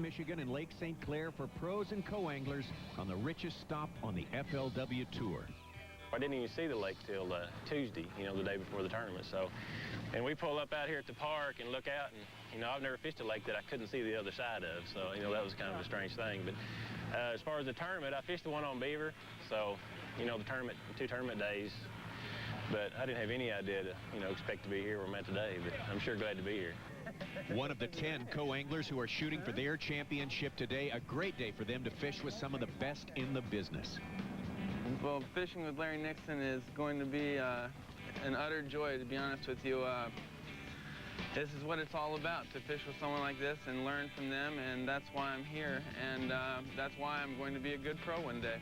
Michigan and Lake St. Clair for pros and co-anglers on the richest stop on the FLW Tour. I didn't even see the lake till Tuesday, the day before the tournament. So, and we pull up out here at the park and look out, and, I've never fished a lake that I couldn't see the other side of. So, that was kind of a strange thing. But as far as the tournament, I fished the one on Beaver. So, the tournament, 2 tournament days. But I didn't have any idea to, expect to be here where I'm at today. But I'm sure glad to be here. One of the 10 co-anglers who are shooting for their championship today. A great day for them to fish with some of the best in the business. Well, fishing with Larry Nixon is going to be an utter joy, to be honest with you. This is what it's all about, to fish with someone like this and learn from them, and that's why I'm here, and that's why I'm going to be a good pro one day.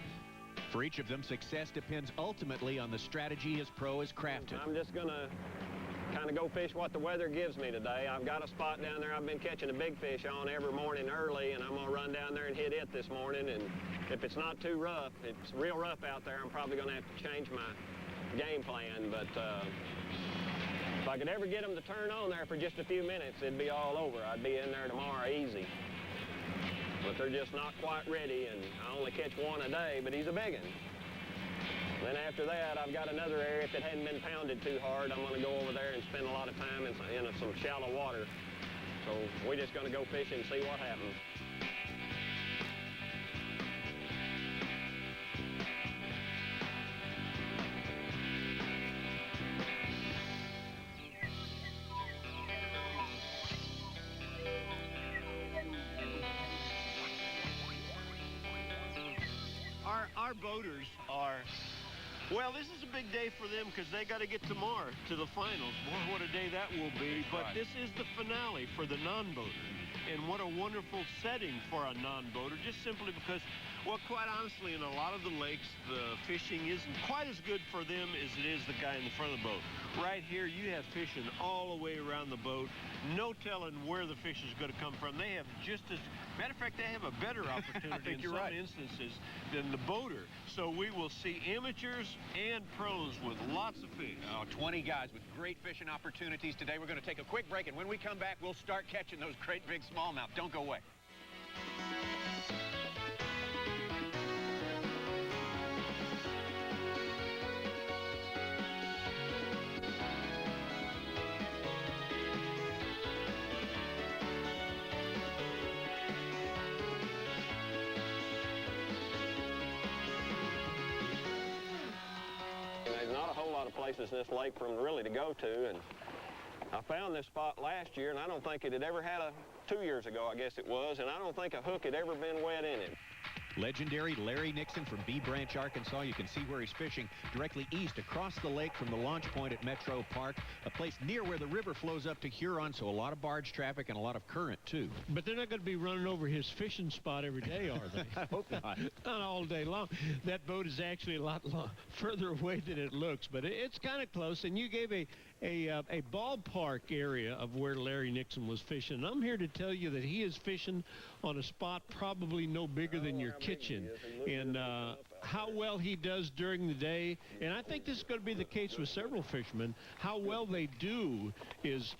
For each of them, success depends ultimately on the strategy his pro has crafted. I'm just going to kind of go fish what the weather gives me today. I've got a spot down there I've been catching a big fish on every morning early, and I'm going to run down there and hit it this morning. And if it's not too rough, if it's real rough out there, I'm probably going to have to change my game plan. But if I could ever get them to turn on there for just a few minutes, it'd be all over. I'd be in there tomorrow easy. But they're just not quite ready, and I only catch one a day, but he's a big one. Then after that, I've got another area. If it hadn't been pounded too hard, I'm going to go over there and spend a lot of time in some shallow water. So we're just going to go fishing and see what happens. Our boaters are, well, this is a big day for them because they got to get tomorrow to the finals. Boy, what a day that will be. But this is the finale for the non-boater. And what a wonderful setting for a non-boater, just simply because, well, quite honestly, in a lot of the lakes, the fishing isn't quite as good for them as it is the guy in the front of the boat. Right here, you have fishing all the way around the boat. No telling where the fish is going to come from. They have just as, matter of fact, they have a better opportunity in some instances than the boater. So we will see amateurs and pros with lots of fish. 20 guys with great fishing opportunities today. We're going to take a quick break, and when we come back, we'll start catching those great big smallmouth. Don't go away. Of places in this lake for them really to go to, and I found this spot last year, and I don't think it had ever had 2 years ago, I guess it was, and I don't think a hook had ever been wet in it. Legendary Larry Nixon from Bee Branch, Arkansas. You can see where he's fishing directly east across the lake from the launch point at Metro Park, a place near where the river flows up to Huron, so a lot of barge traffic and a lot of current, too. But they're not going to be running over his fishing spot every day, are they? I hope not. Not all day long. That boat is actually a lot further away than it looks, but it's kind of close, and you gave a ballpark area of where Larry Nixon was fishing. And I'm here to tell you that he is fishing on a spot probably no bigger than your kitchen. And how well he does during the day, and I think this is going to be the case with several fishermen, how well they do is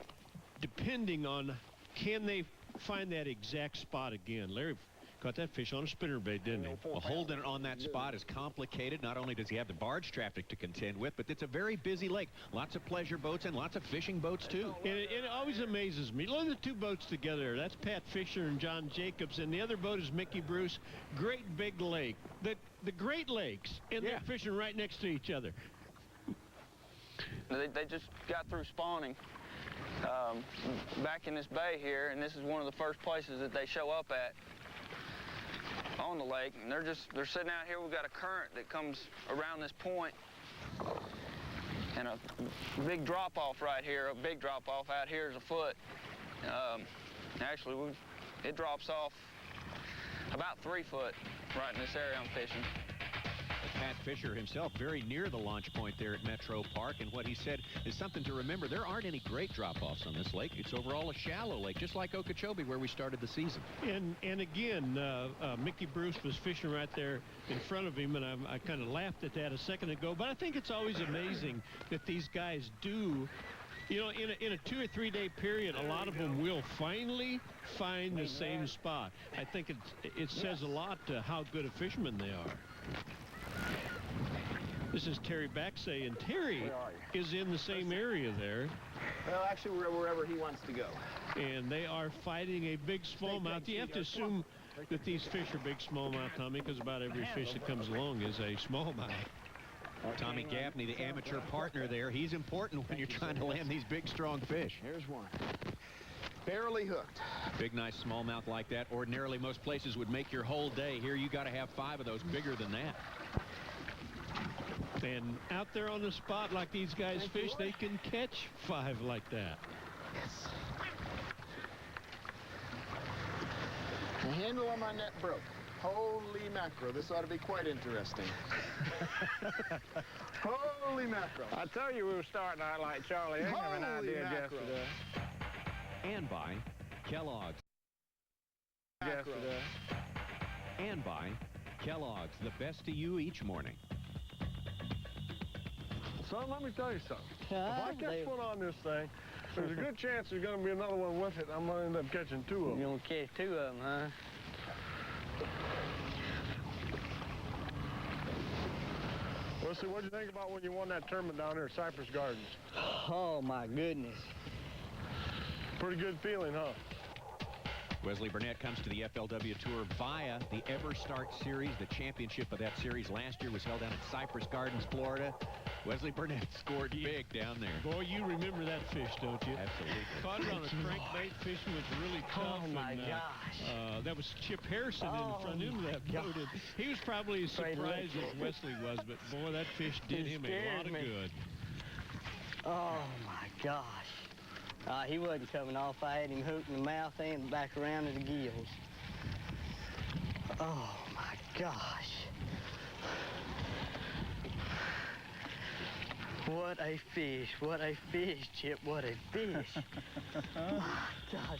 depending on can they find that exact spot again. Larry caught that fish on a spinnerbait, didn't he? Well, holding it on that spot is complicated. Not only does he have the barge traffic to contend with, but it's a very busy lake. Lots of pleasure boats and lots of fishing boats, too. And it always amazes me. Look at the 2 boats together. That's Pat Fisher and John Jacobs, and the other boat is Mickey Bruce. Great big lake. The Great Lakes, and they're fishing right next to each other. They just got through spawning back in this bay here, and this is one of the first places that they show up at on the lake, and they're sitting out here. We've got a current that comes around this point, and a big drop-off right here. A big drop-off out here is a foot. Actually, it drops off about 3 foot right in this area I'm fishing. Pat Fisher himself very near the launch point there at Metro Park, and what he said is something to remember. There aren't any great drop-offs on this lake. It's overall a shallow lake, just like Okeechobee, where we started the season. And again, Mickey Bruce was fishing right there in front of him, and I kind of laughed at that a second ago. But I think it's always amazing that these guys do You know, in a 2 or 3 day period, a lot of them will finally find the same spot. I think it says a lot to how good a fisherman they are. This is Terry Baxay, and Terry is in the same area there. Well, actually, we're wherever he wants to go. And they are fighting a big smallmouth. You have to assume that these fish are big smallmouth, Tommy, because about every fish that comes along is a smallmouth. Tommy Gaffney, the amateur partner there, he's important when you're trying to land these big, strong fish. Here's one. Barely hooked. Big, nice smallmouth like that. Ordinarily, most places would make your whole day. Here, you got to have 5 of those bigger than that. And out there on the spot like these guys fish, they can catch 5 like that. Yes. The handle on my net broke. Holy mackerel, this ought to be quite interesting. Holy mackerel. I tell you we were starting out like Charlie. I didn't have an idea yesterday. And by Kellogg's. Yesterday. And by Kellogg's, the best to you each morning. Son, let me tell you something. If I catch one on this thing, there's a good chance there's going to be another one with it. I'm going to end up catching 2 of them. You're going to catch 2 of them, huh? Wesley, what do you think about when you won that tournament down there at Cypress Gardens? Oh, my goodness. Pretty good feeling, huh? Wesley Burnett comes to the FLW Tour via the Ever Start Series. The championship of that series last year was held down at Cypress Gardens, Florida. Wesley Burnett scored big down there. Boy, you remember that fish, don't you? Absolutely. Caught it on a crankbait. Fishing was really tough. Oh, my gosh. That was Chip Harrison in the front end of that boat. And he was probably as surprised as Wesley was, but boy, that fish did him a lot of good. Oh, my gosh. He wasn't coming off. I had him hooked in the mouth and back around to the gills. Oh, my gosh. What a fish. What a fish, Chip. What a fish. My gosh.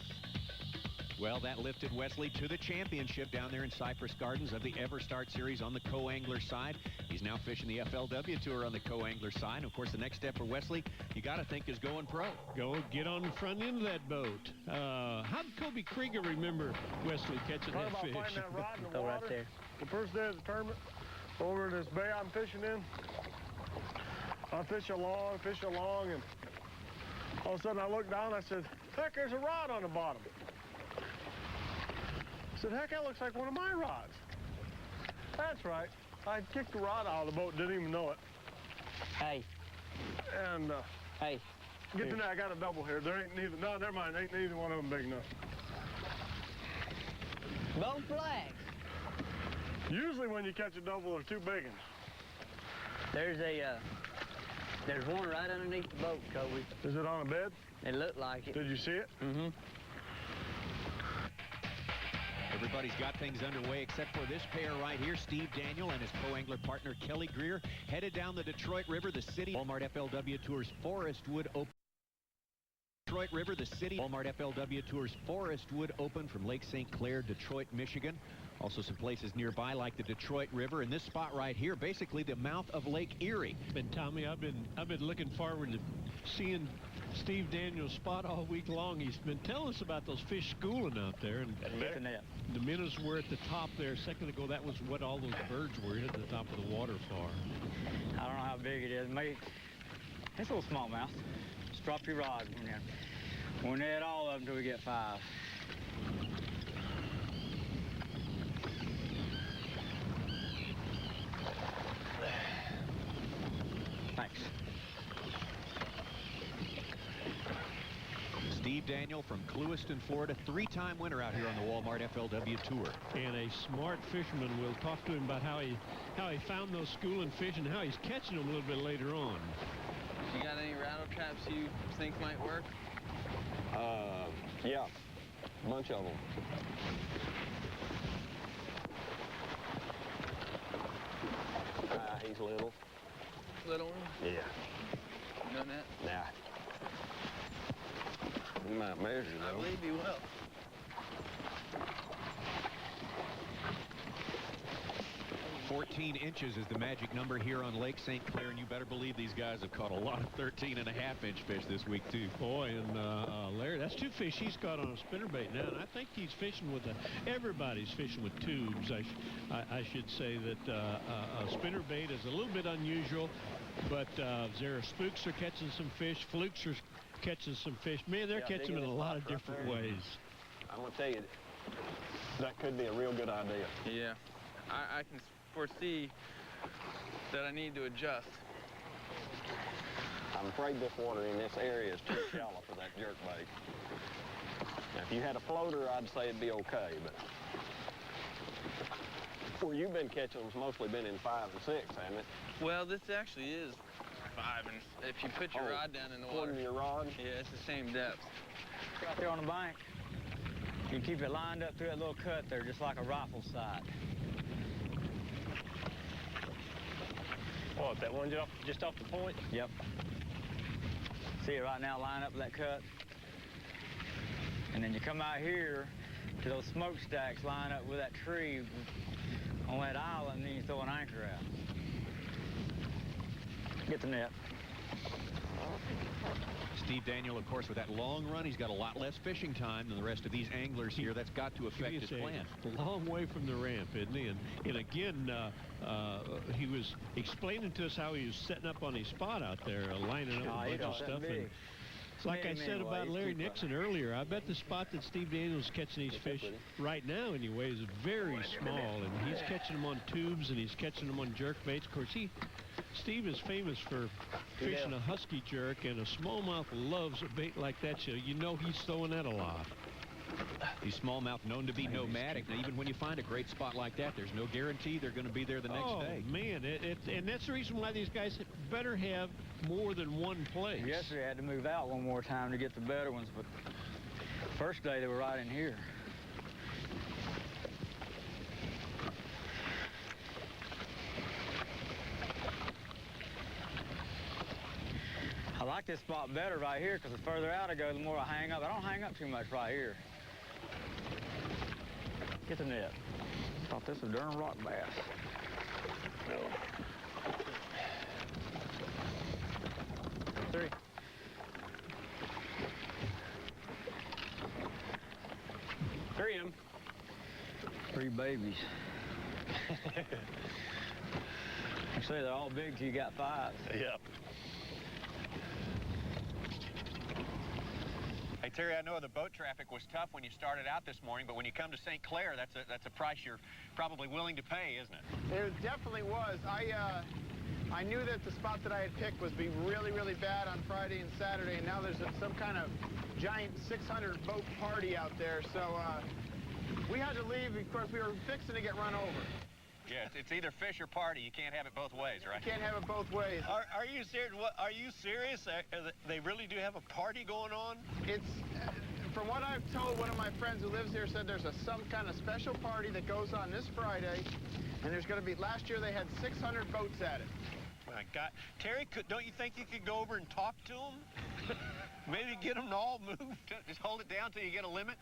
Well, that lifted Wesley to the championship down there in Cypress Gardens of the Ever Start Series on the co-angler side. He's now fishing the FLW Tour on the co-angler side. And of course, the next step for Wesley, you got to think, is going pro. Go get on the front end of that boat. How did Kobe Krieger remember Wesley catching that about fish? finding that rod in the Go water. right there. The first day of the tournament, over in this bay I'm fishing in, I fish along, and all of a sudden I look down, I said, heck, there's a rod on the bottom. I said, heck, that looks like one of my rods. That's right. I kicked the rod out of the boat, didn't even know it. Hey. And, Hey. get to know, I got a double here. There ain't neither, no, never mind, ain't neither one of them big enough. Both flags. Usually when you catch a double, they're too big ones. There's one right underneath the boat, Kobe. Is it on a bed? It looked like it. Did you see it? Mm-hmm. Everybody's got things underway except for this pair right here. Steve Daniel and his co-angler partner Kelly Greer headed down the Detroit River, the city. Walmart FLW Tour's Forestwood Open. Detroit River, the city. Walmart FLW Tour's Forestwood Open from Lake St. Clair, Detroit, Michigan. Also some places nearby like the Detroit River, and this spot right here, basically the mouth of Lake Erie. And Tommy, I've been looking forward to seeing Steve Daniel's spot all week long. He's been telling us about those fish schooling out there, and the minnows were at the top there a second ago. That was what all those birds were at the top of the waterfall. I don't know how big it is. Maybe it's a little smallmouth. Just drop your rod when you're. We'll net all of them until we get 5. Thanks. Steve Daniel from Clewiston, Florida, 3-time winner out here on the Walmart FLW Tour. And a smart fisherman. We'll talk to him about how he found those schooling fish and how he's catching them a little bit later on. You got any rattle traps you think might work? Yeah, a bunch of them. He's little. Little one? Yeah. You done that? Nah. You might measure I though. believe you will. 14 inches is the magic number here on Lake St. Clair, and you better believe these guys have caught a lot of 13.5-inch fish this week too. Boy, and Larry, that's 2 fish he's caught on a spinnerbait now, and I think he's fishing with everybody's fishing with tubes. I should say that a spinnerbait is a little bit unusual, but there are spooks are catching some fish, flukes are catching some fish. Man, they're catching them in a lot of different ways. I'm gonna tell you, that could be a real good idea. Yeah, I can foresee that I need to adjust. I'm afraid this water in this area is too shallow for that jerkbait. Now, if you had a floater, I'd say it'd be okay, but where you've been catching them's mostly been in 5 and 6, hasn't it? Well, this actually is 5, and if you put your rod down in the water. Your rod? Yeah, it's the same depth. Right there on the bank. You keep it lined up through that little cut there, just like a rifle sight. What, that one just off the point? Yep. See it right now, line up that cut. And then you come out here to those smokestacks, line up with that tree on that island, and then you throw an anchor out. Get the net. Steve Daniel, of course, with that long run, he's got a lot less fishing time than the rest of these anglers here. That's got to affect his plan. A long way from the ramp, isn't he? And again, he was explaining to us how he was setting up on his spot out there, lining up a bunch of stuff. And like I said about Larry Nixon earlier, I bet the spot that Steve Daniels catching these fish right now anyway is very small, and he's catching them on tubes and he's catching them on jerk baits. Of course, Steve is famous for fishing a husky jerk, and a smallmouth loves a bait like that, so you know he's throwing that a lot. These smallmouth known to be nomadic. Now, even when you find a great spot like that, there's no guarantee they're going to be there the next day. Oh, man, and that's the reason why these guys better have more than one place. Yesterday, I had to move out one more time to get the better ones, but first day they were right in here. I like this spot better right here because the further out I go, the more I hang up. I don't hang up too much right here. Get the net. Thought this was a darn rock bass. Three. Three of them. 3 babies. I say they're all big till you got 5. Yep. Hey, Terry, I know the boat traffic was tough when you started out this morning, but when you come to St. Clair, that's a price you're probably willing to pay, isn't it? It definitely was. I knew that the spot that I had picked was be really, really bad on Friday and Saturday, and now there's some kind of giant 600 boat party out there, so we had to leave. Of course, we were fixing to get run over. Yeah, it's either fish or party. You can't have it both ways, right? You can't have it both ways. Are you serious? Are you serious? They really do have a party going on? It's, from what I've told, one of my friends who lives here said there's some kind of special party that goes on this Friday, and there's going to be, last year they had 600 boats at it. My God. Terry, don't you think you could go over and talk to them? Maybe get them to all move? Just hold it down till you get a limit?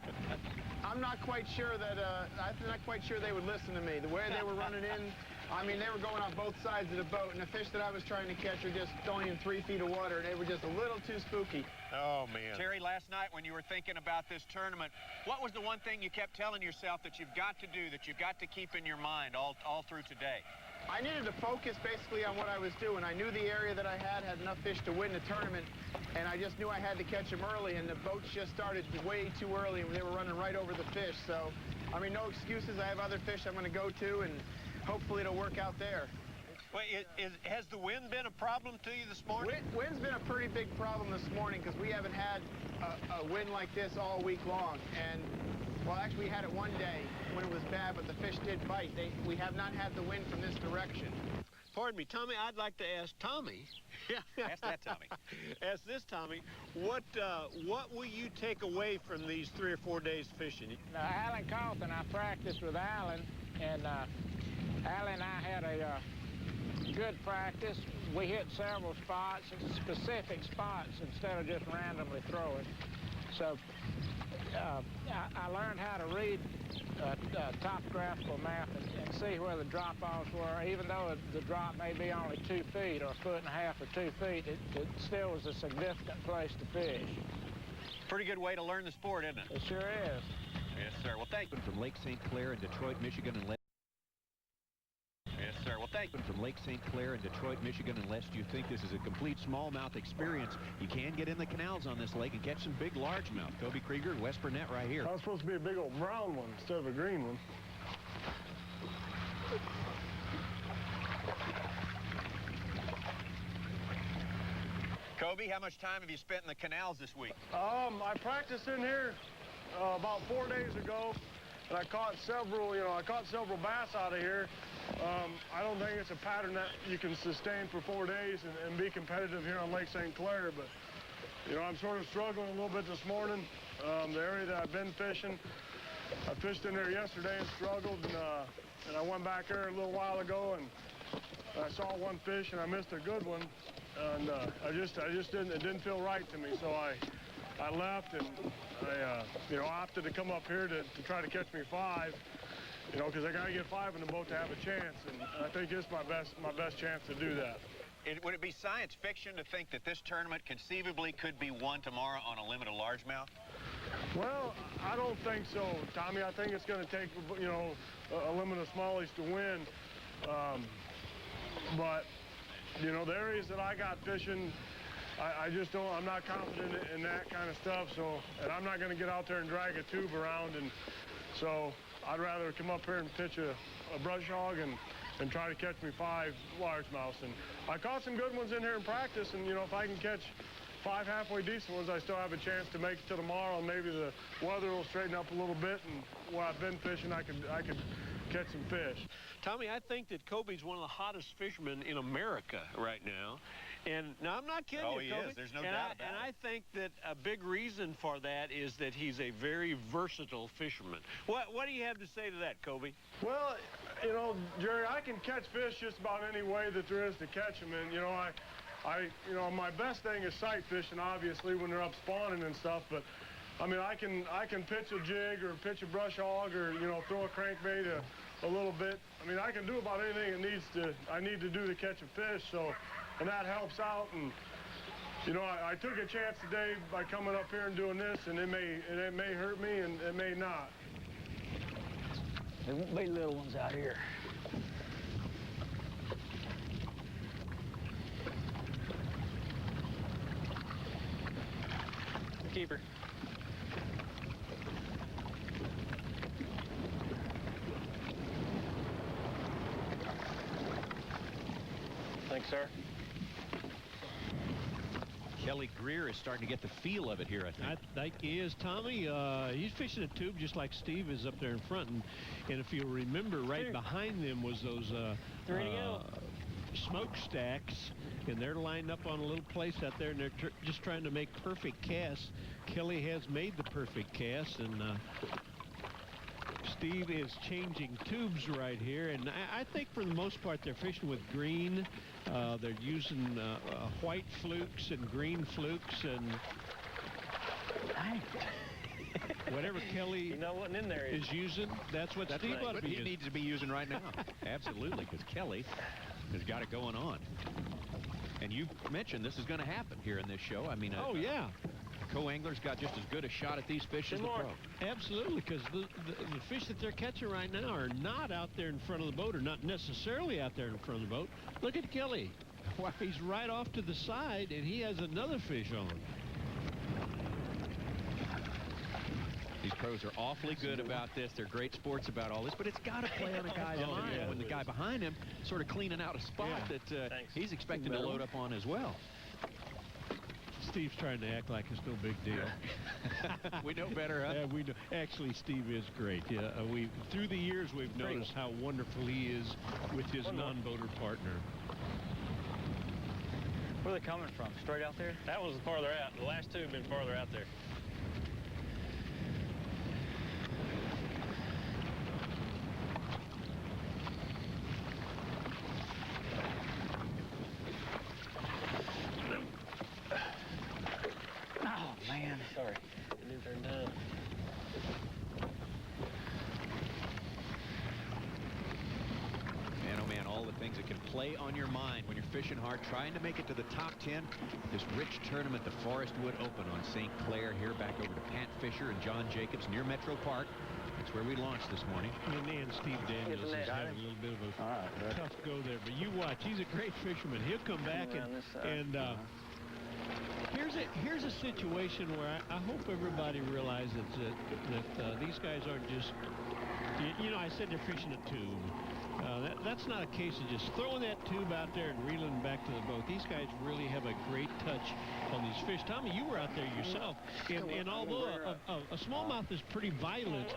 I'm not quite sure that, I'm not quite sure they would listen to me. The way they were running in, I mean, they were going on both sides of the boat, and the fish that I was trying to catch were just only in 3 feet of water. They were just a little too spooky. Oh, man. Terry, last night when you were thinking about this tournament, what was the one thing you kept telling yourself that you've got to do, that you've got to keep in your mind all through today? I needed to focus basically on what I was doing. I knew the area that I had enough fish to win the tournament, and I just knew I had to catch them early, and the boats just started way too early, and they were running right over the fish. So, I mean, no excuses. I have other fish I'm going to go to, and hopefully it'll work out there. Wait, has the wind been a problem to you this morning? Wind's been a pretty big problem this morning because we haven't had a wind like this all week long. And, well, actually, we had it one day when it was bad, but the fish did bite. We have not had the wind from this direction. Pardon me, Tommy, I'd like to ask Tommy. Ask that, Tommy. Ask this, Tommy. What will you take away from these 3 or 4 days fishing? Alan Carlton, I practiced with Alan, and Alan and I had a good practice. We hit several spots, specific spots, instead of just randomly throwing. So I learned how to read topographical map and see where the drop-offs were. Even though the drop may be only 2 feet or 1.5 or 2 feet, it still was a significant place to fish. Pretty good way to learn the sport, isn't it? It sure is. Yes, sir. Well, thank you. From Lake St. Clair in Detroit, Michigan, and yes, sir. Well, thank you. From Lake St. Clair in Detroit, Michigan, unless you think this is a complete smallmouth experience, you can get in the canals on this lake and catch some big largemouth. Kobe Krieger and Wes Burnett right here. That was supposed to be a big old brown one instead of a green one. Kobe, how much time have you spent in the canals this week? I practiced in here about 4 days ago, and I caught several bass out of here. I don't think it's a pattern that you can sustain for 4 days and be competitive here on Lake St. Clair, but I'm sort of struggling a little bit this morning. The area that I've been fishing, I fished in there yesterday and struggled, and I went back there a little while ago and I saw one fish and I missed a good one, and it didn't feel right to me, so I left, and I opted to come up here to try to catch me 5. Because I got to get 5 in the boat to have a chance, and I think it's my best chance to do that. Would it be science fiction to think that this tournament conceivably could be won tomorrow on a limit of largemouth? Well, I don't think so, Tommy. I think it's going to take, a limit of smallies to win. But, the areas that I got fishing, I just don't, I'm not confident in that kind of stuff, and I'm not going to get out there and drag a tube around, and so I'd rather come up here and pitch a brush hog and try to catch me 5 largemouths. And I caught some good ones in here in practice, and if I can catch 5 halfway decent ones, I still have a chance to make it to tomorrow, and maybe the weather will straighten up a little bit, and where I've been fishing, I could catch some fish. Tommy, I think that Kobe's one of the hottest fishermen in America right now. And now, I'm not kidding you, Kobe. There's no doubt about it. And I think that a big reason for that is that he's a very versatile fisherman. What do you have to say to that, Kobe? Well, Jerry, I can catch fish just about any way that there is to catch them. And, my best thing is sight fishing, obviously, when they're up spawning and stuff. But, I mean, I can pitch a jig or pitch a brush hog or, throw a crankbait a little bit. I mean, I can do about anything I need to do to catch a fish. So, and that helps out. And I took a chance today by coming up here and doing this, and it may hurt me and it may not. There won't be little ones out here. Keeper. Thanks, sir. Kelly Greer is starting to get the feel of it here, I think. I think he is, Tommy. He's fishing a tube just like Steve is up there in front. And if you'll remember, right behind them was those smokestacks. And they're lined up on a little place out there, and they're just trying to make perfect casts. Kelly has made the perfect cast, and Steve is changing tubes right here. And I think for the most part they're fishing with green. They're using white flukes and green flukes, and whatever Kelly is using, that's what Steve ought to be using. He needs to be using right now. Absolutely, because Kelly has got it going on. And you mentioned this is going to happen here in this show. I mean, yeah. The co-angler's got just as good a shot at these fish as the pro. Absolutely, because the fish that they're catching right now are not out there in front of the boat, or not necessarily out there in front of the boat. Look at Kelly. Why, he's right off to the side, and he has another fish on. These pros are awfully good about this. They're great sports about all this, but it's got to play on a guy's mind when the guy behind him sort of cleaning out a spot that he's expecting to load up on as well. Steve's trying to act like it's no big deal. We know better, huh? Yeah, we know. Actually, Steve is great. Yeah, through the years we've noticed how wonderful he is with his non-boater partner. Where are they coming from? Straight out there? That was farther out. The last two have been farther out there. Oh, man. Sorry. It didn't turn down. things that can play on your mind when you're fishing hard, trying to make it to the top 10. This rich tournament, the Forest Wood Open on St. Clair, here back over to Pat Fisher and John Jacobs near Metro Park. That's where we launched this morning. And Steve Daniels is having a little bit of a tough go there, but you watch. He's a great fisherman. He'll come back and here's a situation where I hope everybody realizes that these guys aren't just, you know, I said they're fishing a tube. That's not a case of just throwing that tube out there and reeling them back to the boat. These guys really have a great touch on these fish. Tommy, you were out there yourself, and although a smallmouth is pretty violent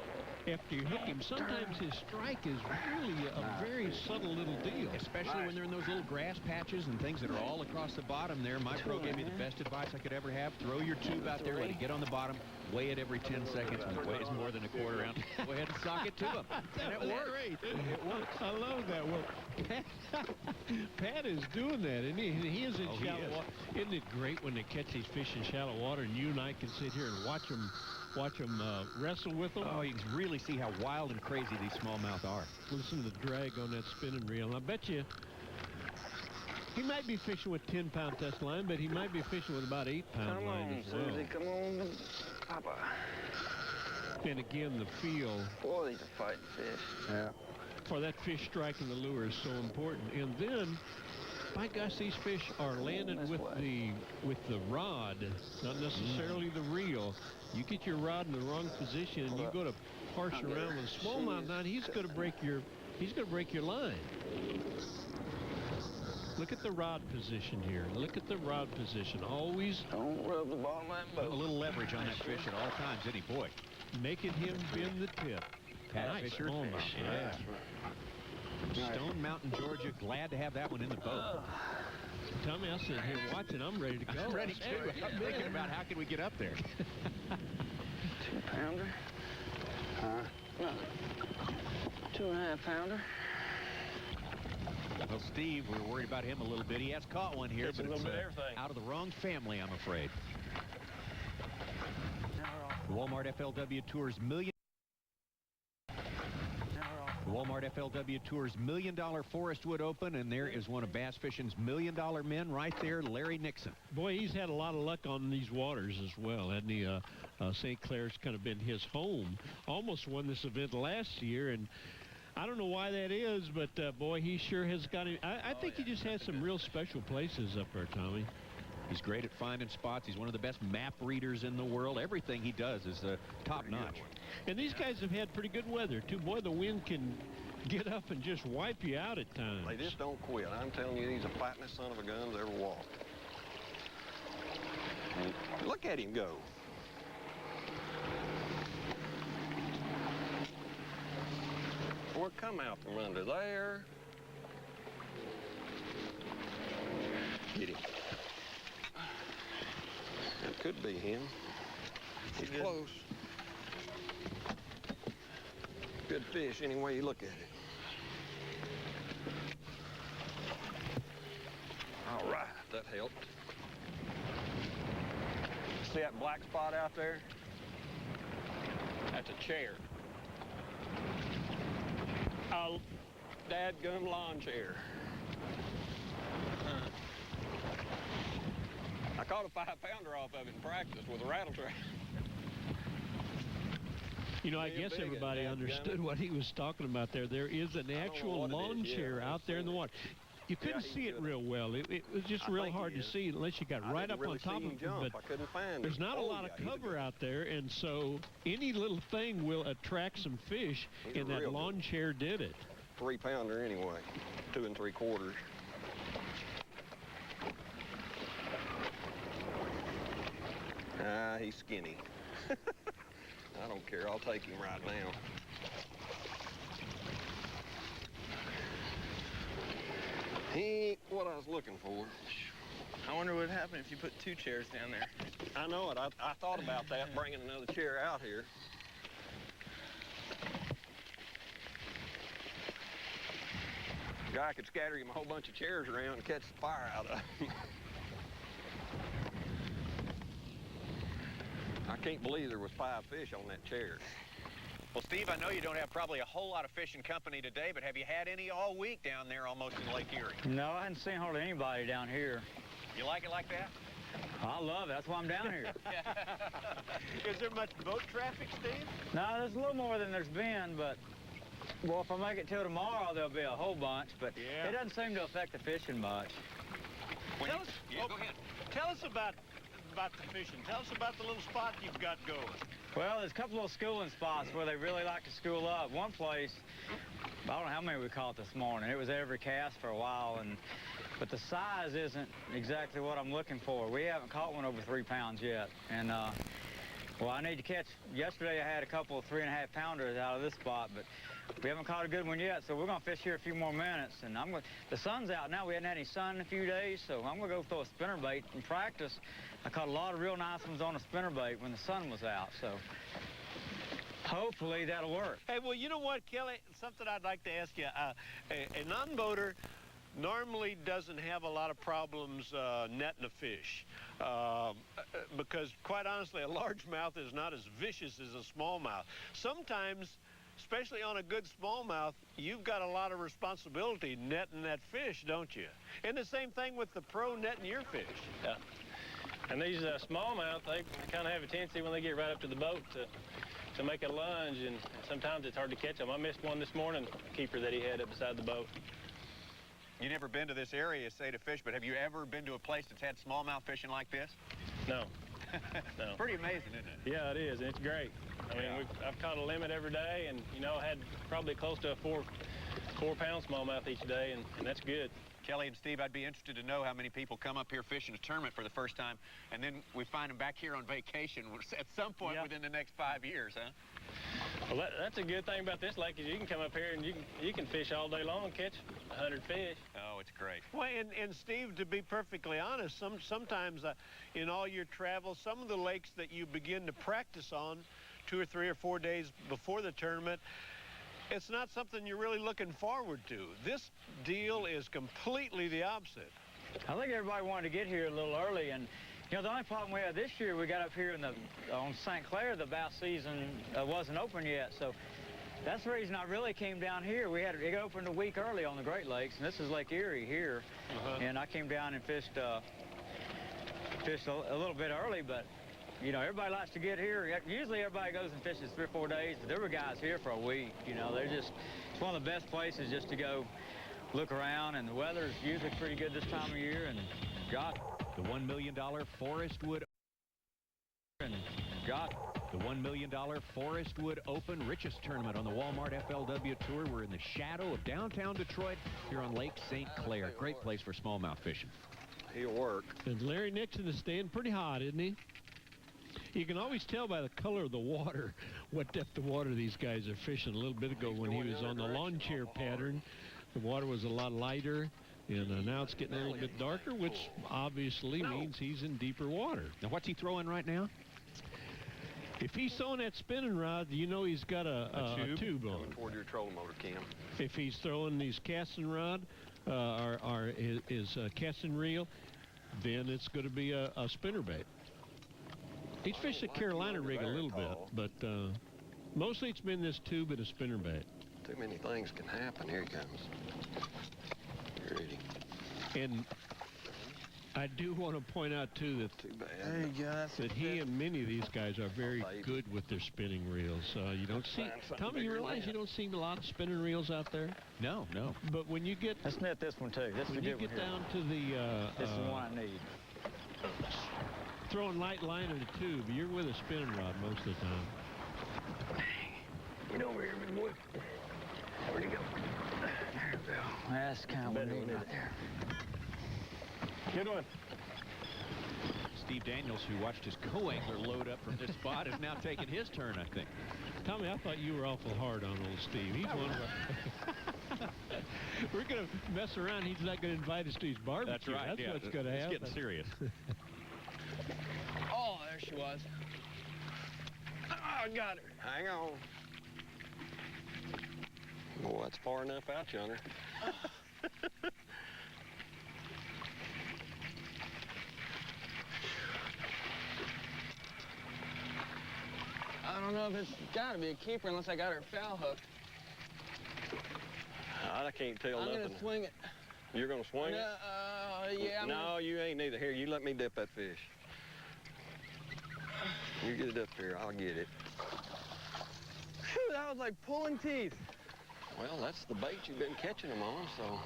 after you hook him, sometimes his strike is really a very subtle little deal. Especially when they're in those little grass patches and things that are all across the bottom there. My pro gave me the best advice I could ever have. Throw your tube out there, let it get on the bottom, weigh it every 10 seconds. When it weighs more than a quarter ounce, go ahead and sock it to him. And it works. Great. It works. I love that. Well, Pat is doing that, and he is in shallow water. Isn't it great when they catch these fish in shallow water, and you and I can sit here and watch them wrestle with them? Oh, you can really see how wild and crazy these smallmouth are. Listen to the drag on that spinning reel. And I bet you he might be fishing with 10-pound test line, but he might be fishing with about 8-pound line as well. Susie, come on, Papa. And again, the feel. Boy, these are fighting fish. Yeah. For that fish striking the lure is so important. And then, by gosh, these fish are landed with the rod, not necessarily the reel. You get your rod in the wrong position, and you go to parse around with a smallmouth. Now he's going to break your line. Look at the rod position here. Look at the rod position. Always don't rub the bottom of that boat. A little leverage on that fish at all times, isn't he, boy? Making him bend the tip. Pat Fisher. Smallmouth. Yeah. Stone Mountain, Georgia. Glad to have that one in the boat. Tommy, I'm sitting here watching. I'm ready to go. I'm ready too. I'm thinking about how can we get up there. 2-pounder. No. 2.5-pounder. Well, Steve, we're worried about him a little bit. He has caught one here, but it's out of the wrong family, I'm afraid. The Walmart FLW Tour's Walmart FLW Tour's $1 Million Forest Wood Open, and there is one of bass fishing's $1 Million men right there, Larry Nixon. Boy, he's had a lot of luck on these waters as well, hasn't he? St. Clair's kind of been his home. Almost won this event last year, and I don't know why that is, but boy, he sure has got him. I think he just has some real special places up there, Tommy. He's great at finding spots. He's one of the best map readers in the world. Everything he does is top-notch. And these guys have had pretty good weather, too. Boy, the wind can get up and just wipe you out at times. They just don't quit. I'm telling you, he's the fightingest son of a gun that ever walked. And look at him go. Boy, come out from under there. Get him. That could be him. He's close. Good fish any way you look at it. All right, that helped. See that black spot out there? That's a chair. A dadgum lawn chair. I caught a 5-pounder off of it in practice with a rattle trap. You know, I guess everybody understood what he was talking about there. There is an actual lawn chair out there in the water. You couldn't see it real well. It was just real hard to see unless you got right up on top of it. But there's not a lot of cover out there, and so any little thing will attract some fish, and that lawn chair did it. 3-pounder anyway, 2 3/4. He's skinny. I don't care. I'll take him right now. He ain't what I was looking for. I wonder what would happen if you put 2 chairs down there. I know it. I thought about that, bringing another chair out here. Guy could scatter him a whole bunch of chairs around and catch the fire out of him. I can't believe there was 5 fish on that chair. Well, Steve, I know you don't have probably a whole lot of fishing company today, but have you had any all week down there almost in Lake Erie? No, I hadn't seen hardly anybody down here. You like it like that? I love it. That's why I'm down here. Is there much boat traffic, Steve? No, there's a little more than there's been, but, well, if I make it till tomorrow, there'll be a whole bunch, but it doesn't seem to affect the fishing much. Go ahead. Tell us about the fishing. Tell us about the little spot you've got going. Well, there's a couple of schooling spots where they really like to school up. One place, I don't know how many we caught this morning. It was every cast for a while, but the size isn't exactly what I'm looking for. We haven't caught one over 3 pounds yet. And, well, I need to catch. Yesterday I had a couple of 3.5 pounders out of this spot, but we haven't caught a good one yet, so we're going to fish here a few more minutes. And the sun's out now. We hadn't had any sun in a few days, so I'm going to go throw a spinnerbait and practice. I caught a lot of real nice ones on a spinnerbait when the sun was out, so hopefully that'll work. Hey, well, you know what, Kelly? Something I'd like to ask you. A non-boater normally doesn't have a lot of problems netting a fish because, quite honestly, a largemouth is not as vicious as a smallmouth. Sometimes, especially on a good smallmouth, you've got a lot of responsibility netting that fish, don't you? And the same thing with the pro netting your fish. Yeah. And these smallmouth, they kind of have a tendency when they get right up to the boat to make a lunge, and sometimes it's hard to catch them. I missed one this morning, a keeper that he had up beside the boat. You never been to this area, say, to fish, but have you ever been to a place that's had smallmouth fishing like this? No. No. Pretty amazing, isn't it? Yeah, it is, and it's great. I mean, I've caught a limit every day, and, you know, I had probably close to a 4-pound smallmouth each day, and that's good. Kelly and Steve, I'd be interested to know how many people come up here fishing a tournament for the first time, and then we find them back here on vacation at some point within the next 5 years, huh? Well, that's a good thing about this lake is you can come up here and you can fish all day long and catch 100 fish. Oh, it's great. Well, and Steve, to be perfectly honest, sometimes in all your travels, some of the lakes that you begin to practice on 2 or 3 or 4 days before the tournament, it's not something you're really looking forward to. This deal is completely the opposite. I think everybody wanted to get here a little early, and you know, the only problem we had this year, we got up here on St. Clair, the bass season wasn't open yet, so that's the reason I really came down here. It opened a week early on the Great Lakes, and this is Lake Erie here, and I came down and fished a little bit early, but you know, everybody likes to get here. Usually everybody goes and fishes 3 or 4 days, but there were guys here for a week. You know, it's one of the best places just to go look around, and the weather's usually pretty good this time of year, and the $1 million Forestwood the $1 million Forestwood Open, richest tournament on the Walmart FLW Tour. We're in the shadow of downtown Detroit here on Lake St. Clair. Great place for smallmouth fishing. He'll work. And Larry Nixon is staying pretty hot, isn't he? You can always tell by the color of the water what depth of water these guys are fishing. A little bit ago when he was on the lawn chair pattern, the water was a lot lighter, and now it's getting a little bit darker, which obviously means he's in deeper water. Now, what's he throwing right now? If he's throwing that spinning rod, you know he's got a tube on. Toward your trolling motor, Kim. If he's throwing these casting rod or his casting reel, then it's going to be a spinnerbait. He's fished a Carolina rig a little bit, but mostly it's been this tube and a spinnerbait. Too many things can happen. Here he comes. Ready. And I do want to point out, too, that he and many of these guys are very good with their spinning reels. You don't see, Tommy, you realize you don't see a lot of spinning reels out there? No. But when you get... Let's net this one, too. When you get down to the... this is the one I need. Throwing light line in the tube, you're with a spinning rod most of the time. Get over here, big boy. Where'd he go? There we go. That's kind of what I need right there. Good one. Steve Daniels, who watched his co-angler load up from this spot, is now taking his turn, I think. Tommy, I thought you were awful hard on old Steve. He's one of our... We're going to mess around. He's not going to invite us to his barbecue. That's right. That's what's going to happen. It's getting serious. Oh, there she was. Oh, I got her. Hang on. Boy, that's far enough out yonder. I don't know know if it's got to be a keeper unless I got her foul hooked. I can't tell nothing. I'm going to swing it. You're going to swing it? Yeah. No, you ain't neither. Here, you let me dip that fish. You get it up here. I'll get it. Whew, that was like pulling teeth. Well, that's the bait you've been catching them on, so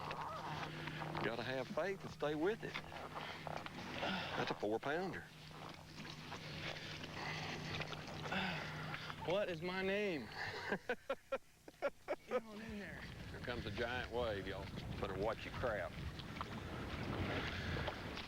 you got to have faith and stay with it. That's a 4-pounder. What is my name? Get on in there. Here comes a giant wave, y'all. Better watch your crap.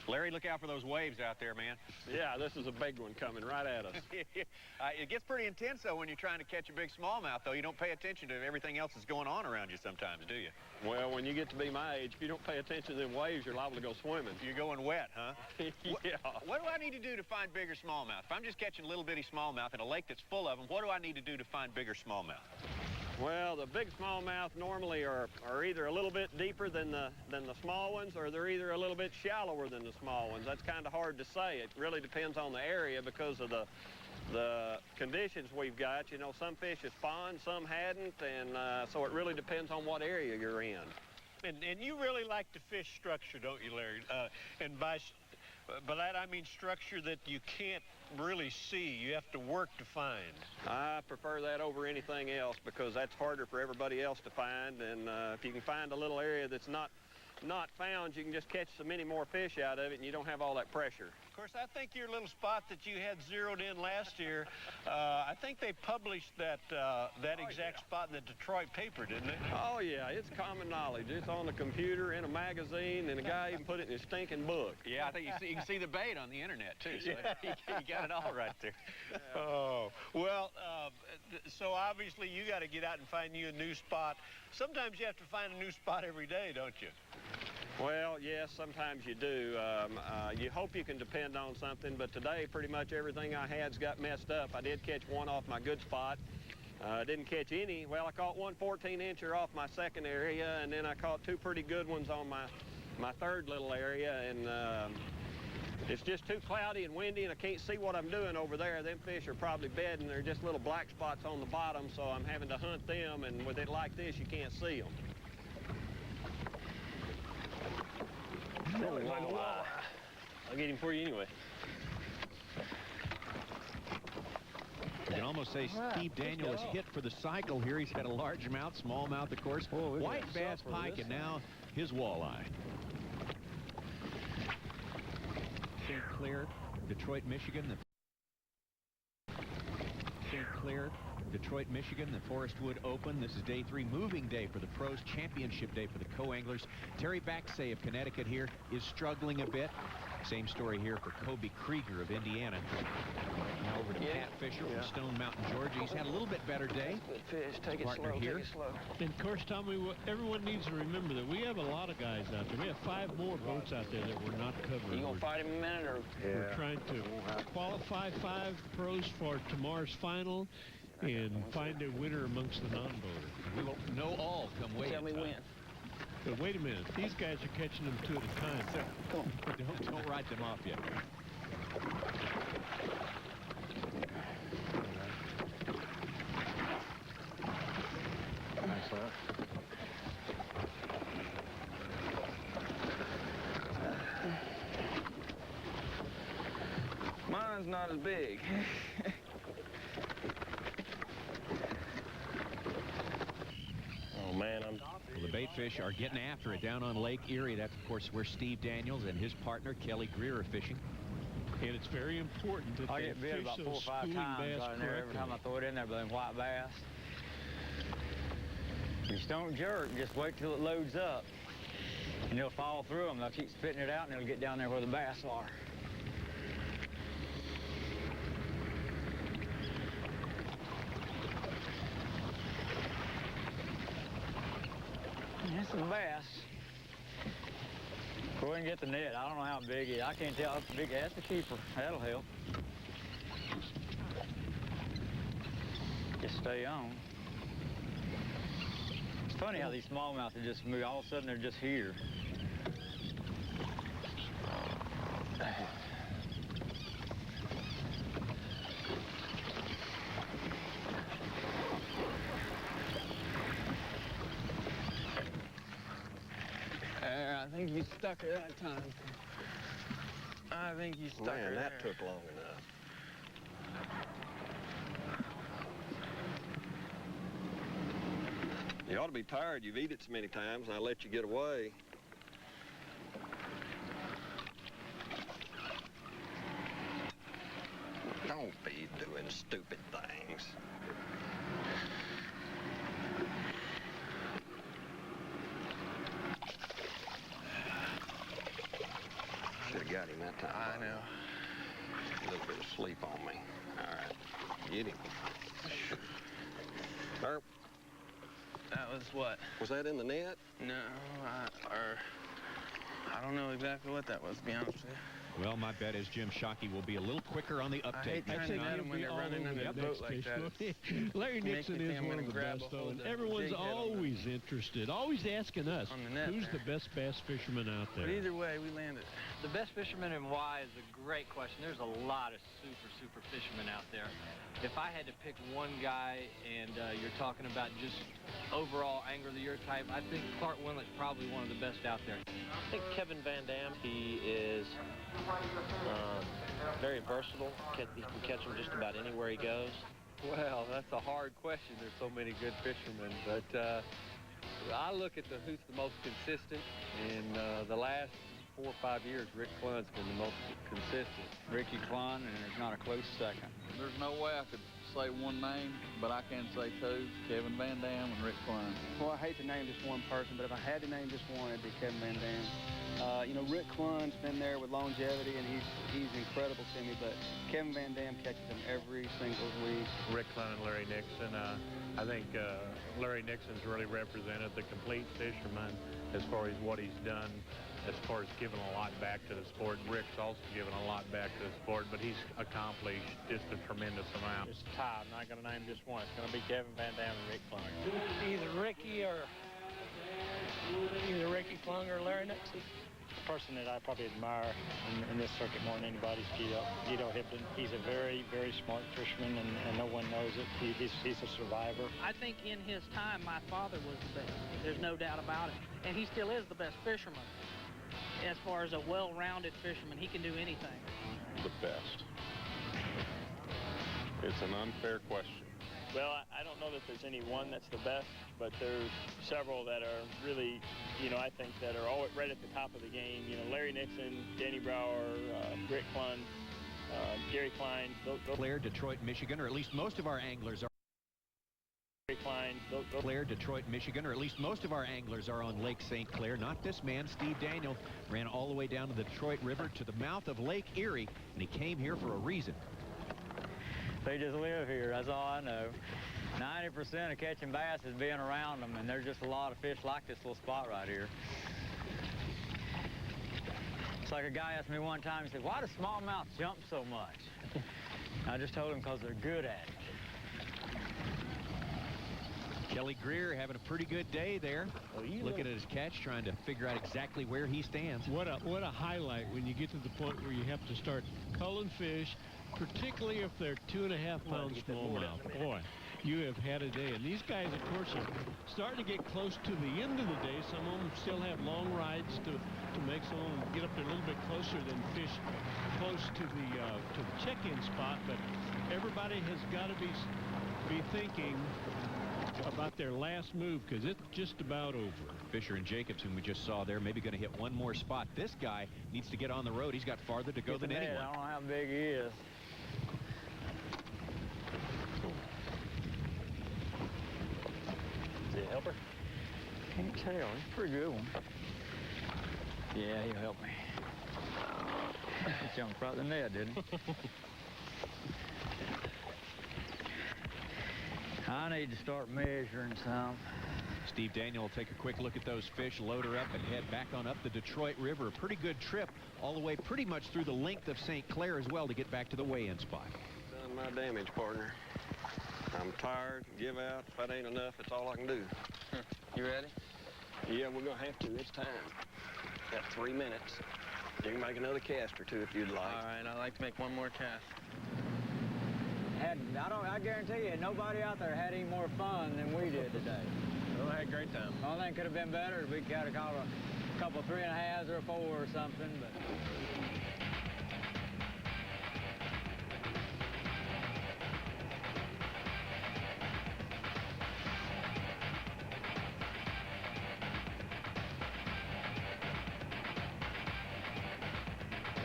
Larry, look out for those waves out there, man. Yeah, this is a big one coming right at us. It gets pretty intense, though, when you're trying to catch a big smallmouth, though. You don't pay attention to everything else that's going on around you sometimes, do you? Well, when you get to be my age, if you don't pay attention to them waves, you're liable to go swimming. You're going wet, huh? Yeah. What do I need to do to find bigger smallmouth? If I'm just catching little bitty smallmouth in a lake that's full of them, what do I need to do to find bigger smallmouth? Well, the big smallmouth normally are either a little bit deeper than the small ones, or they're either a little bit shallower than the small ones. That's kind of hard to say. It really depends on the area because of the conditions we've got. You know, some fish have spawned, some hadn't, and so it really depends on what area you're in. And you really like to fish structure, don't you, Larry? And by that I mean structure that you can't really see. You have to work to find. I prefer that over anything else because that's harder for everybody else to find. And if you can find a little area that's not found, you can just catch so many more fish out of it, and you don't have all that pressure. Of course, I think your little spot that you had zeroed in last year, I think they published that exact spot in the Detroit paper, didn't they? Oh, yeah, it's common knowledge. It's on the computer, in a magazine, and a guy even put it in his stinking book. Yeah, I think you can see the bait on the internet, too, so you got it all right there. Yeah. Oh, well, so obviously you got to get out and find you a new spot. Sometimes you have to find a new spot every day, don't you? Well, yes, sometimes you do. You hope you can depend on something, but today pretty much everything I had's got messed up. I did catch one off my good spot. Didn't catch any. Well, I caught one 14-incher off my second area, and then I caught two pretty good ones on my third little area, and it's just too cloudy and windy, and I can't see what I'm doing over there. Them fish are probably bedding. They're just little black spots on the bottom, so I'm having to hunt them, and with it like this, you can't see them. I'll get him for you anyway. You can almost say Steve Daniel is hit for the cycle here. He's had a largemouth, smallmouth, of course, white bass, pike, and now his walleye. St. Clair, Detroit, Michigan. St. Clair, Detroit, Michigan, the Forest Wood Open. This is day 3, moving day for the pros, championship day for the co-anglers. Terry Baxay of Connecticut here is struggling a bit. Same story here for Kobe Krieger of Indiana. Now over to Pat Fisher from Stone Mountain, Georgia. He's had a little bit better day. Good fish. Take it slow. Here. Take it slow. And of course, Tommy, everyone needs to remember that we have a lot of guys out there. We have 5 more boats out there that we're not covering. You gonna fight him a minute, or? We're trying to qualify 5 pros for tomorrow's final and find a winner amongst the non-boaters. We won't know all come weigh-in Tell me time. when. But wait a minute, these guys are catching them 2 at a time. Come on. Don't write them off yet. Nice, huh? Mine's not as big. Oh, man, Well, the bait fish are getting after it down on Lake Erie. That's, of course, where Steve Daniels and his partner, Kelly Greer, are fishing. And it's very important that I they get bit fish about 4 or those 5 schooling times bass on there every time I correctly. throw it in there, but them white bass. Just don't jerk, just wait till it loads up. And they'll fall through them. They'll keep spitting it out, and it'll get down there where the bass are. That's a bass. Go ahead and get the net. I don't know how big it is. I can't tell how big. That's the keeper. That'll help. Just stay on. It's funny how these smallmouth are just moving. All of a sudden, they're just here. you stuck her that time. I think you stuck her Man, that there. took long enough. You ought to be tired. You've eaten it so many times, and I let you get away. Don't be doing stupid things. Should have got him that time. I know. A little bit of sleep on me. All right, get him. Burp. That was what? Was that in the net? No, I don't know exactly what that was, to be honest with you. Well, my bet is Jim Shockey will be a little quicker on the uptake. I hate trying to net them when they're running under the boat like that. Larry Nixon is one of the best, though, and everyone's always interested, always asking us, who's the best bass fisherman out there? But either way, we landed. The best fisherman and why is a great question. There's a lot of super fishermen out there. If I had to pick one guy, and you're talking about just overall angler of the year type, I think Clark Winlet's probably one of the best out there. I think Kevin Van Dam, he is very versatile. He can catch him just about anywhere he goes. Well, that's a hard question. There's so many good fishermen, but I look at who's the most consistent. In the last 4 or 5 years, Rick Clunn's been the most consistent. Ricky Clunn, and there's not a close second. There's no way I could say one name, but I can say two, Kevin Van Dam and Rick Clunn. Well, I hate to name just one person, but if I had to name just one, it'd be Kevin Van Dam. You know, Rick Clunn's been there with longevity, and he's incredible to me, but Kevin Van Dam catches him every single week. Rick Clunn and Larry Nixon. I think Larry Nixon's really represented the complete fisherman as far as what he's done, as far as giving a lot back to the sport. Rick's also given a lot back to the sport, but he's accomplished just a tremendous amount. It's a tie. I'm not going to name just one. It's going to be Kevin Van Dam and Rick Clunn. Either Ricky Clunn or Larry Nixon. The person that I probably admire in this circuit more than anybody is Guido Hibden. He's a very, very smart fisherman, and no one knows it. He's a survivor. I think in his time, my father was the best. There's no doubt about it. And he still is the best fisherman. As far as a well-rounded fisherman, he can do anything. The best. It's an unfair question. Well, I don't know that there's any one that's the best, but there's several that are really, I think that are all right at the top of the game. Larry Nixon, Danny Brower, Rick Clunn, Gary Klein. Clair, Detroit, Michigan, or at least most of our anglers are. Clair, Detroit, Michigan, or at least most of our anglers are on Lake St. Clair. Not this man, Steve Daniel, ran all the way down to the Detroit River to the mouth of Lake Erie, and he came here for a reason. They just live here, that's all I know. 90% of catching bass is being around them, and there's just a lot of fish like this little spot right here. It's like a guy asked me one time, he said, why do smallmouth jump so much? I just told him because they're good at it. Kelly Greer having a pretty good day there. Looking at his catch, trying to figure out exactly where he stands. What a highlight when you get to the point where you have to start culling fish, particularly if they're 2.5-pound smallmouth. Boy, you have had a day. And these guys, of course, are starting to get close to the end of the day. Some of them still have long rides to make some of them get up there a little bit closer than fish close to the check-in spot. But everybody has got to be thinking about their last move, because it's just about over. Fisher and Jacobs, whom we just saw there, maybe going to hit one more spot. This guy needs to get on the road. He's got farther to go than anyone. I don't know how big he is. Is he a helper? Can't tell. He's a pretty good one. Yeah, he'll help me. He jumped right in the net, didn't he? I need to start measuring some. Steve Daniel will take a quick look at those fish, load her up, and head back on up the Detroit River. A pretty good trip all the way pretty much through the length of St. Clair as well to get back to the weigh-in spot. Done my damage, partner. I'm tired, give out. If that ain't enough, it's all I can do. You ready? Yeah, we're going to have to. It's time. Got 3 minutes. You can make another cast or two if you'd like. All right, I'd like to make one more cast. I guarantee you, nobody out there had any more fun than we did today. Well, I had a great time. The only thing could have been better is we could have caught a couple 3.5s or a 4 or something, but...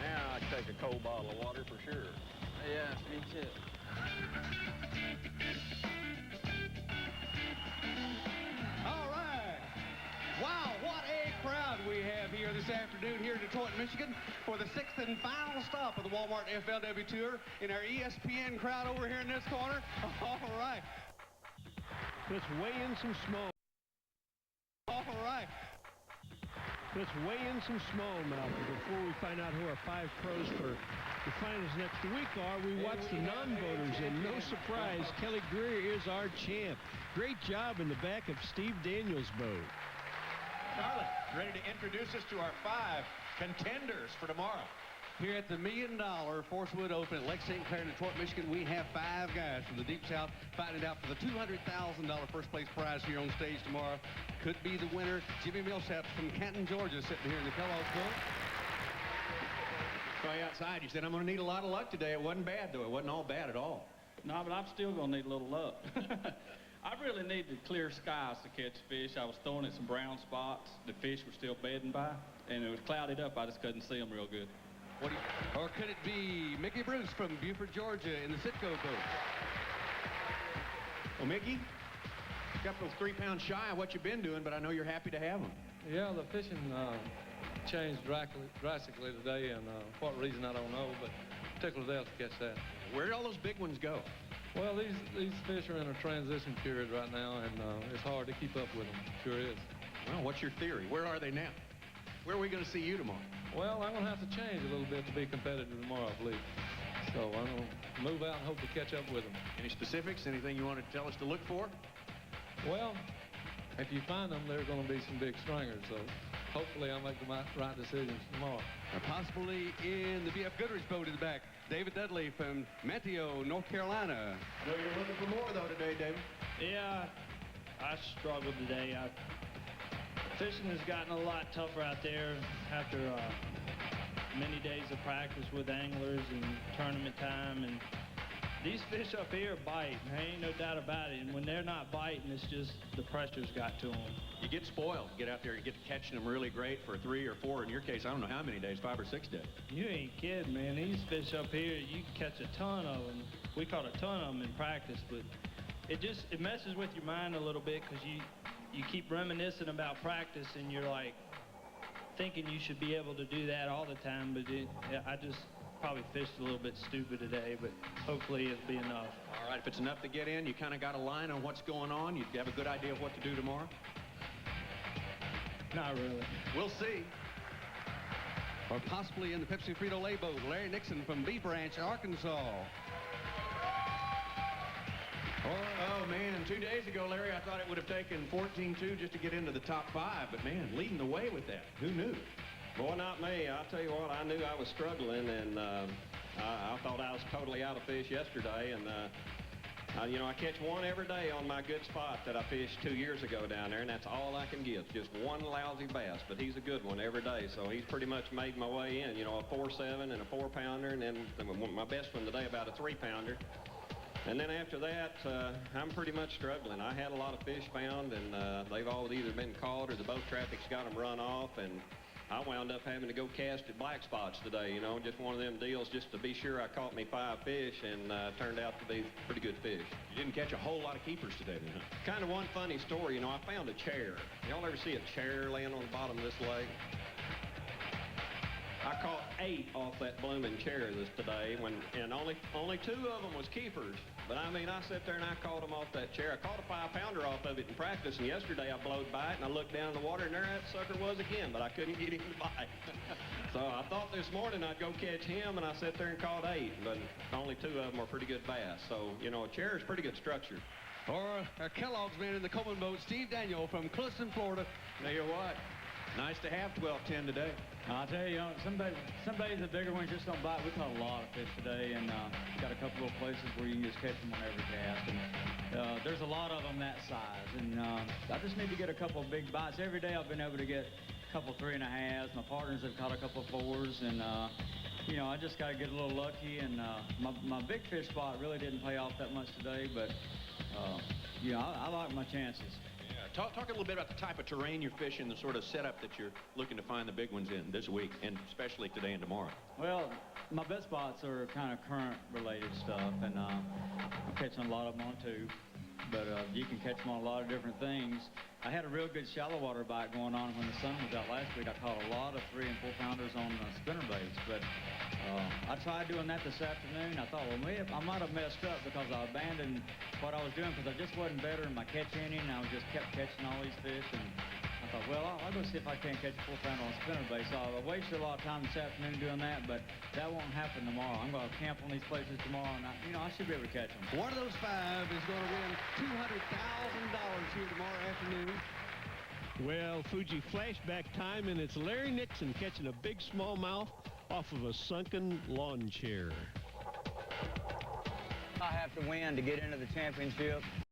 Now I can take a cold bottle of water for sure. Yeah, me too. All right. Wow, what a crowd we have here this afternoon here in Detroit, Michigan for the 6th and final stop of the Walmart FLW Tour in our ESPN crowd over here in this corner. All right. Let's weigh in some small. All right. Let's weigh in some smallmouth. Before we find out who our 5 pros for the finals next week are, we watch the non-voters, and no surprise, Kelly Greer is our champ. Great job in the back of Steve Daniels' boat. Charlotte, ready to introduce us to our 5 contenders for tomorrow. Here at the $1 Million Forest Wood Open at Lake St. Clair, Detroit, Michigan, we have 5 guys from the Deep South fighting it out for the $200,000 first place prize here on stage tomorrow. Could be the winner, Jimmy Millsaps from Canton, Georgia, sitting here in the Kellogg's boat. Saw you outside. You said, I'm going to need a lot of luck today. It wasn't bad, though. It wasn't all bad at all. No, but I'm still going to need a little luck. I really needed clear skies to catch fish. I was throwing at some brown spots. The fish were still bedding by, and it was clouded up. I just couldn't see them real good. Or could it be Mickey Bruce from Buford, Georgia in the Sitco boat? Well, Mickey, a couple of 3 pounds shy of what you've been doing, but I know you're happy to have them. Yeah, the fishing changed drastically today, and what reason I don't know, but tickled to death to catch that. Where did all those big ones go? Well, these fish are in a transition period right now, and it's hard to keep up with them. Sure is. Well, what's your theory? Where are they now? Where are we going to see you tomorrow? Well, I'm going to have to change a little bit to be competitive tomorrow, I believe. So I'm going to move out and hope to catch up with them. Any specifics? Anything you want to tell us to look for? Well, if you find them, there are going to be some big stringers, so hopefully I'll make the right decisions tomorrow. Or possibly in the BF Goodrich boat in the back, David Dudley from Manteo, North Carolina. I know you're looking for more, though, today, David. Yeah, I struggled today. Fishing has gotten a lot tougher out there after many days of practice with anglers and tournament time. And these fish up here bite. There ain't no doubt about it. And when they're not biting, it's just the pressure's got to them. You get spoiled. You get out there, you get to catching them really great for 3 or 4. In your case, I don't know how many days, 5 or 6 days. You ain't kidding, man. These fish up here, you can catch a ton of them. We caught a ton of them in practice, but it messes with your mind a little bit because you keep reminiscing about practice and you're like thinking you should be able to do that all the time, but I just probably fished a little bit stupid today, but hopefully it'll be enough. All right, if it's enough to get in, you kind of got a line on what's going on. You have a good idea of what to do tomorrow? Not really. We'll see. Or possibly in the Pepsi Frito-Lay boat, Larry Nixon from B Branch, Arkansas. Oh, man, 2 days ago, Larry, I thought it would have taken 14-2 just to get into the top 5, but, man, leading the way with that. Who knew? Boy, not me. I'll tell you what, I knew I was struggling, and I thought I was totally out of fish yesterday, and, you know, I catch one every day on my good spot that I fished 2 years ago down there, and that's all I can give, just one lousy bass, but he's a good one every day, so he's pretty much made my way in, you know, a 4.7 and a 4-pounder, and then my best one today about a 3-pounder. And then after that, I'm pretty much struggling. I had a lot of fish found, and they've all either been caught or the boat traffic's got them run off, and I wound up having to go cast at black spots today, you know, just one of them deals just to be sure I caught me 5 fish, and turned out to be pretty good fish. You didn't catch a whole lot of keepers today, then, huh? Kind of one funny story, you know, I found a chair. Y'all ever see a chair laying on the bottom of this lake? I caught 8 off that blooming chair today, and only 2 of them was keepers. But I mean, I sat there and I caught them off that chair. I caught a 5-pounder off of it in practice, and yesterday I blowed by it, and I looked down in the water, and there that sucker was again, but I couldn't get him to bite. So I thought this morning I'd go catch him, and I sat there and caught 8, but only 2 of them were pretty good bass. So, you know, a chair is pretty good structure. Or our Kellogg's man in the Coleman boat, Steve Daniel from Clisson, Florida. Tell you what, Nice to have 12-10 today. I'll tell you, some days the bigger ones just don't bite. We caught a lot of fish today, and got a couple of places where you can just catch them on every cast. And there's a lot of them that size, and I just need to get a couple of big bites. Every day I've been able to get a couple 3.5s. My partners have caught a couple of 4s, and you know, I just got to get a little lucky. And my big fish spot really didn't pay off that much today, but you know, I like my chances. Talk a little bit about the type of terrain you're fishing, the sort of setup that you're looking to find the big ones in this week, and especially today and tomorrow. Well, my best spots are kind of current-related stuff, and I'm catching a lot of them on tube. But you can catch them on a lot of different things. I had a real good shallow water bite going on when the sun was out last week. I caught a lot of 3- and 4-pounders on spinner baits, but I tried doing that this afternoon. I thought, well, I might have messed up because I abandoned what I was doing because I just wasn't better in my catch inning. I just kept catching all these fish, and I thought, well, I'll go see if I can't catch a 4-pounder on spinner bait. So I wasted a lot of time this afternoon doing that, but that won't happen tomorrow. I'm going to camp on these places tomorrow, and I should be able to catch them. One of those 5 is going to win $200,000 here tomorrow afternoon. Well, Fuji, flashback time, and it's Larry Nixon catching a big smallmouth off of a sunken lawn chair. I have to win to get into the championship.